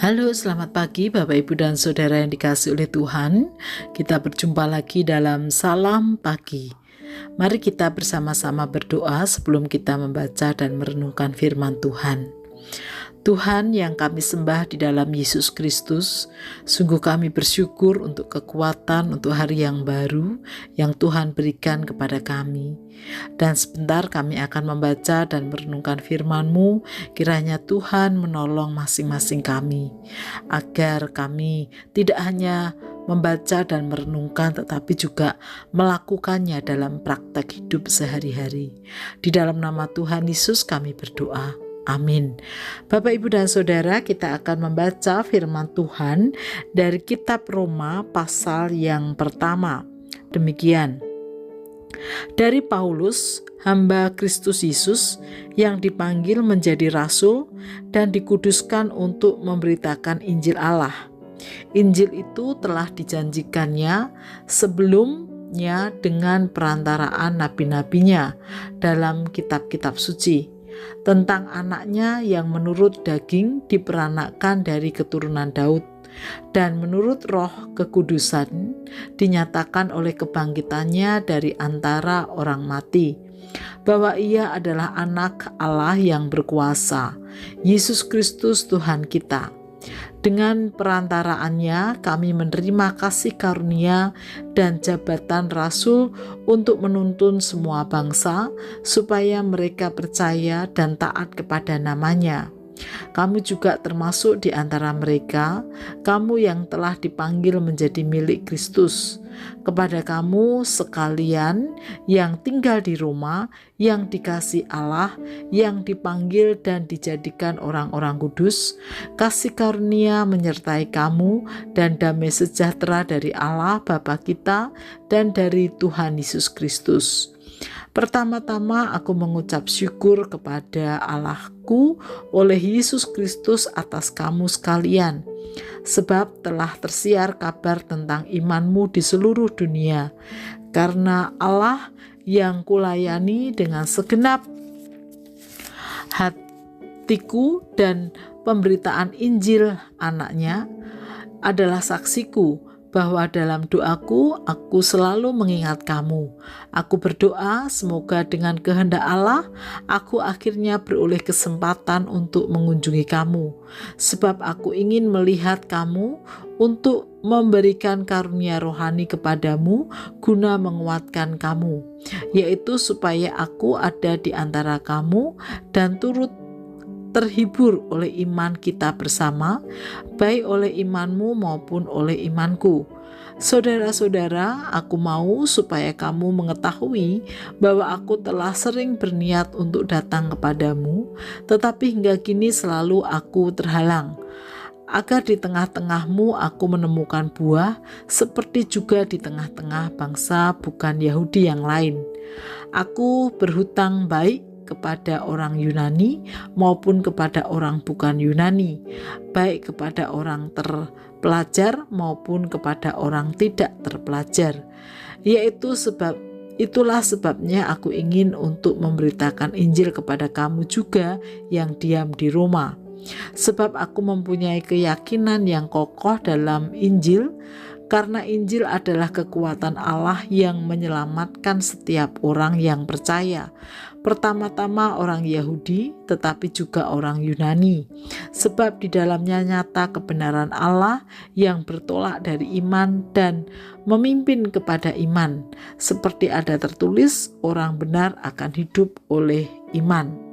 Halo, selamat pagi Bapak Ibu dan Saudara yang dikasihi oleh Tuhan. Kita berjumpa lagi dalam Salam Pagi. Mari kita bersama-sama berdoa sebelum kita membaca dan merenungkan firman Tuhan. Tuhan yang kami sembah di dalam Yesus Kristus, sungguh kami bersyukur untuk kekuatan untuk hari yang baru yang Tuhan berikan kepada kami. Dan sebentar kami akan membaca dan merenungkan firman-Mu, kiranya Tuhan menolong masing-masing kami, agar kami tidak hanya membaca dan merenungkan tetapi juga melakukannya dalam praktek hidup sehari-hari. Di dalam nama Tuhan Yesus kami berdoa. Amin. Bapak, Ibu, dan Saudara, kita akan membaca firman Tuhan dari kitab Roma pasal yang pertama. Demikian. Dari Paulus, hamba Kristus Yesus yang dipanggil menjadi rasul dan dikuduskan untuk memberitakan Injil Allah. Injil itu telah dijanjikannya sebelumnya dengan perantaraan nabi-nabinya dalam kitab-kitab suci, tentang anaknya yang menurut daging diperanakkan dari keturunan Daud, dan menurut roh kekudusan dinyatakan oleh kebangkitannya dari antara orang mati, bahwa ia adalah anak Allah yang berkuasa, Yesus Kristus Tuhan kita. Dengan perantaraannya kami menerima kasih karunia dan jabatan rasul untuk menuntun semua bangsa supaya mereka percaya dan taat kepada namanya. Kamu juga termasuk di antara mereka, kamu yang telah dipanggil menjadi milik Kristus. Kepada kamu sekalian yang tinggal di Roma, yang dikasihi Allah, yang dipanggil dan dijadikan orang-orang kudus, kasih karunia menyertai kamu dan damai sejahtera dari Allah Bapa kita dan dari Tuhan Yesus Kristus. Pertama-tama aku mengucap syukur kepada Allahku oleh Yesus Kristus atas kamu sekalian, sebab telah tersiar kabar tentang imanmu di seluruh dunia, karena Allah yang kulayani dengan segenap hatiku dan pemberitaan Injil anaknya adalah saksiku bahwa dalam doaku aku selalu mengingat kamu. Aku berdoa semoga dengan kehendak Allah aku akhirnya beroleh kesempatan untuk mengunjungi kamu, sebab aku ingin melihat kamu untuk memberikan karunia rohani kepadamu guna menguatkan kamu, yaitu supaya aku ada di antara kamu dan turut terhibur oleh iman kita bersama, baik oleh imanmu maupun oleh imanku. Saudara-saudara, aku mau supaya kamu mengetahui bahwa aku telah sering berniat untuk datang kepadamu, tetapi hingga kini selalu aku terhalang, agar di tengah-tengahmu aku menemukan buah, seperti juga di tengah-tengah bangsa bukan Yahudi yang lain. Aku berhutang baik kepada orang Yunani maupun kepada orang bukan Yunani, baik kepada orang terpelajar maupun kepada orang tidak terpelajar. Itulah sebabnya aku ingin untuk memberitakan Injil kepada kamu juga yang diam di Roma. Sebab aku mempunyai keyakinan yang kokoh dalam Injil, karena Injil adalah kekuatan Allah yang menyelamatkan setiap orang yang percaya, pertama-tama orang Yahudi, tetapi juga orang Yunani. Sebab di dalamnya nyata kebenaran Allah yang bertolak dari iman dan memimpin kepada iman, seperti ada tertulis, orang benar akan hidup oleh iman.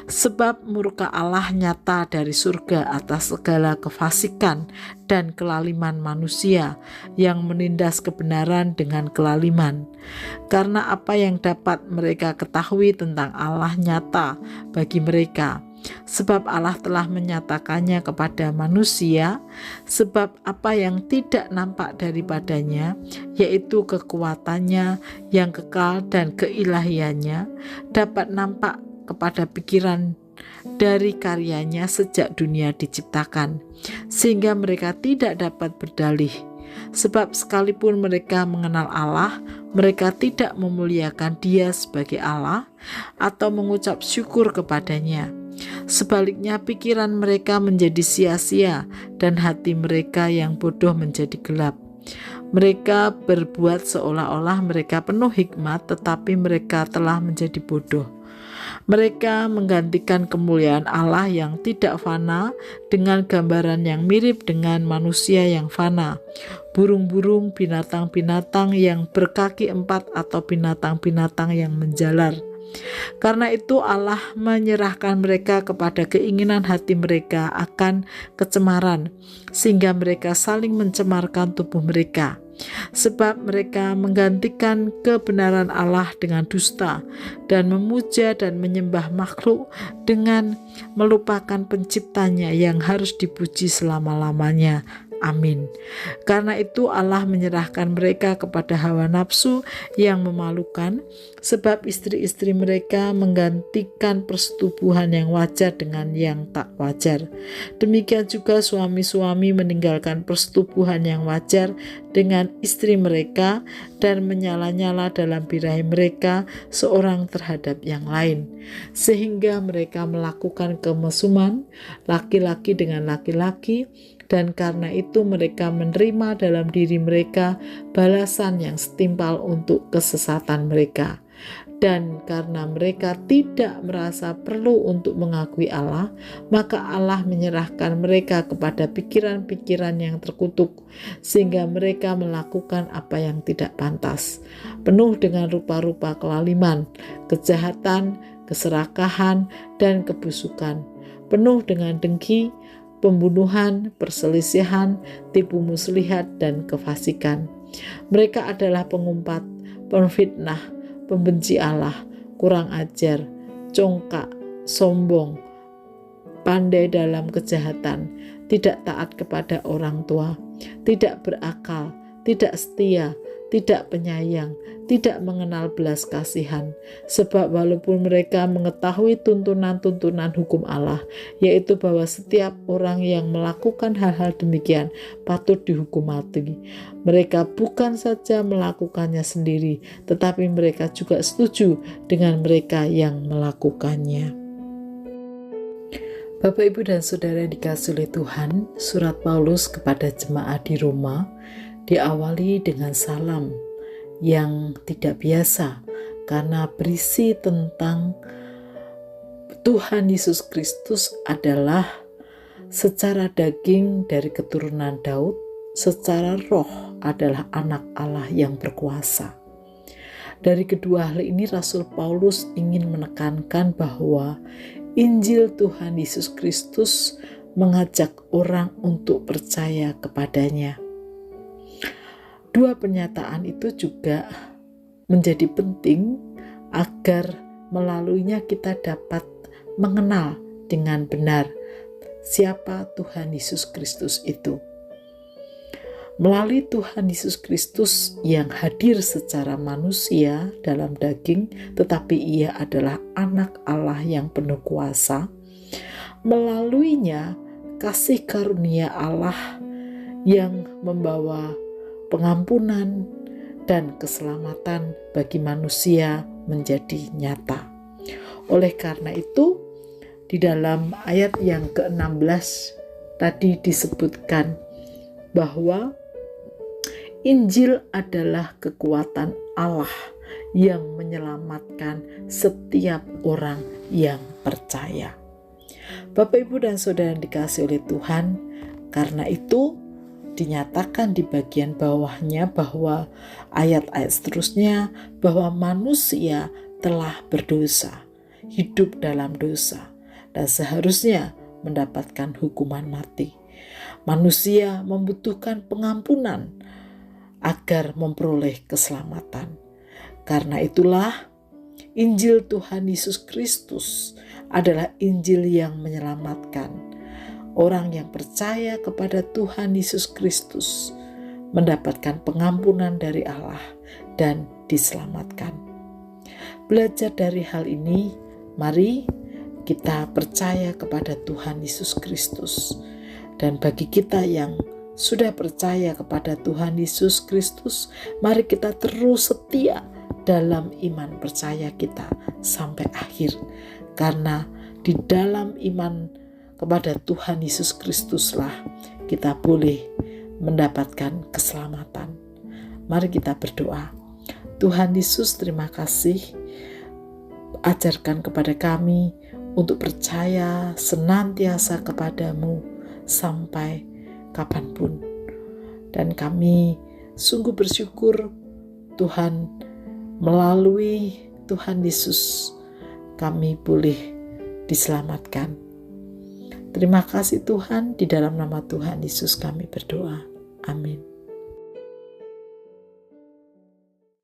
Sebab murka Allah nyata dari surga atas segala kefasikan dan kelaliman manusia yang menindas kebenaran dengan kelaliman. Karena apa yang dapat mereka ketahui tentang Allah nyata bagi mereka, sebab Allah telah menyatakannya kepada manusia. Sebab apa yang tidak nampak daripadanya, yaitu kekuatannya yang kekal dan keilahiannya, dapat nampak kepada pikiran dari karyanya sejak dunia diciptakan, sehingga mereka tidak dapat berdalih. Sebab sekalipun mereka mengenal Allah, mereka tidak memuliakan Dia sebagai Allah atau mengucap syukur kepadanya, Sebaliknya pikiran mereka menjadi sia-sia dan hati mereka yang bodoh menjadi gelap. Mereka berbuat seolah-olah mereka penuh hikmat, tetapi mereka telah menjadi bodoh. Mereka menggantikan kemuliaan Allah yang tidak fana dengan gambaran yang mirip dengan manusia yang fana, burung-burung, binatang-binatang yang berkaki empat, atau binatang-binatang yang menjalar. Karena itu Allah menyerahkan mereka kepada keinginan hati mereka akan kecemaran, sehingga mereka saling mencemarkan tubuh mereka. Sebab mereka menggantikan kebenaran Allah dengan dusta, dan memuja dan menyembah makhluk dengan melupakan penciptanya yang harus dipuji selama-lamanya. Amin. Karena itu Allah menyerahkan mereka kepada hawa nafsu yang memalukan, sebab istri-istri mereka menggantikan persetubuhan yang wajar dengan yang tak wajar. Demikian juga suami-suami meninggalkan persetubuhan yang wajar dengan istri mereka dan menyala-nyala dalam birahi mereka seorang terhadap yang lain, sehingga mereka melakukan kemesuman laki-laki dengan laki-laki. Dan karena itu mereka menerima dalam diri mereka balasan yang setimpal untuk kesesatan mereka. Dan karena mereka tidak merasa perlu untuk mengakui Allah, maka Allah menyerahkan mereka kepada pikiran-pikiran yang terkutuk, sehingga mereka melakukan apa yang tidak pantas, penuh dengan rupa-rupa kelaliman, kejahatan, keserakahan, dan kebusukan, penuh dengan dengki, pembunuhan, perselisihan, tipu muslihat, dan kefasikan. Mereka adalah pengumpat, pemfitnah, pembenci Allah, kurang ajar, congkak, sombong, pandai dalam kejahatan, tidak taat kepada orang tua, tidak berakal, tidak setia, tidak penyayang, tidak mengenal belas kasihan. Sebab walaupun mereka mengetahui tuntunan-tuntunan hukum Allah, yaitu bahwa setiap orang yang melakukan hal-hal demikian patut dihukum mati, mereka bukan saja melakukannya sendiri, tetapi mereka juga setuju dengan mereka yang melakukannya. Bapak, Ibu, dan Saudara yang dikasihi oleh Tuhan, surat Paulus kepada jemaat di Roma diawali dengan salam yang tidak biasa karena berisi tentang Tuhan Yesus Kristus adalah secara daging dari keturunan Daud, secara roh adalah anak Allah yang berkuasa. Dari kedua hal ini Rasul Paulus ingin menekankan bahwa Injil Tuhan Yesus Kristus mengajak orang untuk percaya kepadanya. Dua pernyataan itu juga menjadi penting agar melaluinya kita dapat mengenal dengan benar siapa Tuhan Yesus Kristus itu. Melalui Tuhan Yesus Kristus yang hadir secara manusia dalam daging, tetapi ia adalah anak Allah yang penuh kuasa. Melaluinya kasih karunia Allah yang membawa pengampunan dan keselamatan bagi manusia menjadi nyata. Oleh karena itu, di dalam ayat yang ke-16 tadi disebutkan bahwa Injil adalah kekuatan Allah yang menyelamatkan setiap orang yang percaya. Bapak, Ibu, dan Saudara yang dikasihi oleh Tuhan, karena itu dinyatakan di bagian bawahnya bahwa ayat-ayat seterusnya bahwa manusia telah berdosa, hidup dalam dosa, dan seharusnya mendapatkan hukuman mati. Manusia membutuhkan pengampunan agar memperoleh keselamatan. Karena itulah Injil Tuhan Yesus Kristus adalah Injil yang menyelamatkan. Orang yang percaya kepada Tuhan Yesus Kristus mendapatkan pengampunan dari Allah dan diselamatkan. Belajar dari hal ini, mari kita percaya kepada Tuhan Yesus Kristus. Dan bagi kita yang sudah percaya kepada Tuhan Yesus Kristus, mari kita terus setia dalam iman percaya kita sampai akhir. Karena Di dalam iman kepada Tuhan Yesus Kristuslah kita boleh mendapatkan keselamatan. Mari kita berdoa. Tuhan Yesus, terima kasih. Ajarkan kepada kami untuk percaya senantiasa kepadamu sampai kapanpun. Dan kami sungguh bersyukur Tuhan, melalui Tuhan Yesus kami boleh diselamatkan. Terima kasih Tuhan, di dalam nama Tuhan Yesus kami berdoa. Amin.